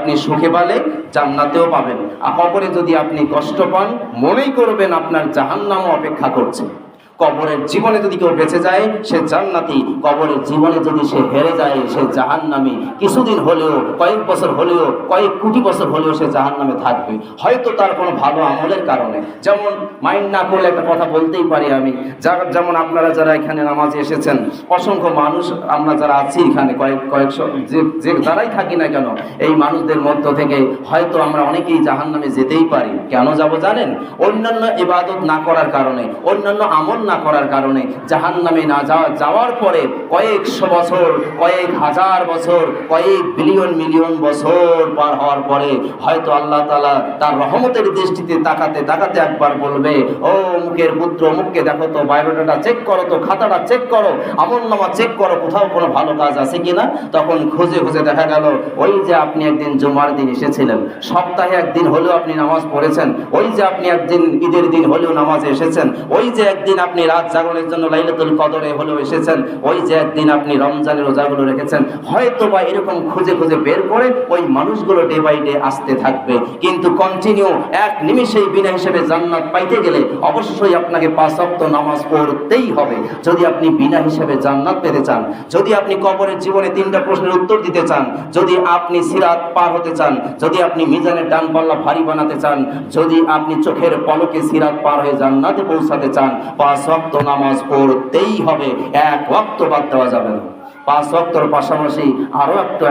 আপনি সুখে পালে জান্নাতেও পাবেন, আর কবরে যদি আপনি কষ্ট পান মনেই করবেন আপনার জাহান্নামও অপেক্ষা করছে। কবরের জীবনে যদি কেউ বেঁচে যায় সে জান্নাতি, কবরের জীবনে যদি সে হেরে যায় সে জাহান্নামী। কিছুদিন হলেও, কয়েক বছর হলেও, কয়েক কোটি বছর হলেও সে জাহান্নামে থাকবে, হয়তো তার কোনো ভালো আমলের কারণে। যেমন মাইন্ড না করলে একটা কথা বলতেই পারি আমি, যেমন আপনারা যারা এখানে নামাজে এসেছেন, অসংখ্য মানুষ আমরা যারা আছি এখানে কয়েকশো যে যারাই থাকি না কেন, এই মানুষদের মধ্য থেকে হয়তো আমরা অনেকেই জাহান্নামে যেতেই পারি। কেন যাব জানেন? অন্যান্য ইবাদত না করার কারণে, অন্যান্য আমল না করার কারণে জাহান্নামে না যাওয়ার পরে কয়েকশো বছর, কয়েক হাজার বছর, কয়েক বিলিয়ন মিলিয়ন বছর পার হওয়ার পরে হয়তো আল্লাহ তাআলা তার রহমতের দৃষ্টিতে তাকাতে তাকাতে একবার বলবে, ও মুখের পুত্র, মুখকে দেখো তো, বায়োডাটা চেক করো তো, খাতাটা চেক করো, আমলনামা চেক করো, কোথাও কোনো ভালো কাজ আছে কিনা। তখন খুঁজে খুঁজে দেখা গেল ওই যে আপনি একদিন জুমার দিন এসেছিলেন, সপ্তাহে একদিন হলেও আপনি নামাজ পড়েছেন, ওই যে আপনি একদিন ঈদের দিন হলেও নামাজে এসেছেন, ওই যে একদিন আপনি রাত জাগরণের জন্য লাইলাতুল কদরে হলেও এসেছেন, ওই যে একদিন আপনি রমজানের রোজাগুলো রেখেছেন, হয়তো বা এরকম খুঁজে খুঁজে বের করে ওই মানুষগুলো ডে বাই ডে আসতে থাকবে। কিন্তু কন্টিনিউ এক নিমিষেই বিনা হিসেবে জান্নাত পাইতে গেলে অবশ্যই আপনাকে 5 ওয়াক্ত নামাজ পড়তেই হবে। যদি আপনি বিনা হিসেবে জান্নাত পেতে চান, যদি আপনি কবরের জীবনে 3টা প্রশ্নের উত্তর দিতে চান, যদি আপনি সিরাত পার হতে চান, যদি আপনি মিজানের ডান পাল্লা ভারী বানাতে চান, যদি আপনি চোখের পলকে সিরাত পার হয়ে জান্নাতে পৌঁছাতে চান, 5 ওয়াক্ত নামাজ পড়তেই হবে, 1 ওয়াক্ত বাদ দেওয়া যাবে না। 5 ওয়াক্তর পাশাপাশি আরো একটা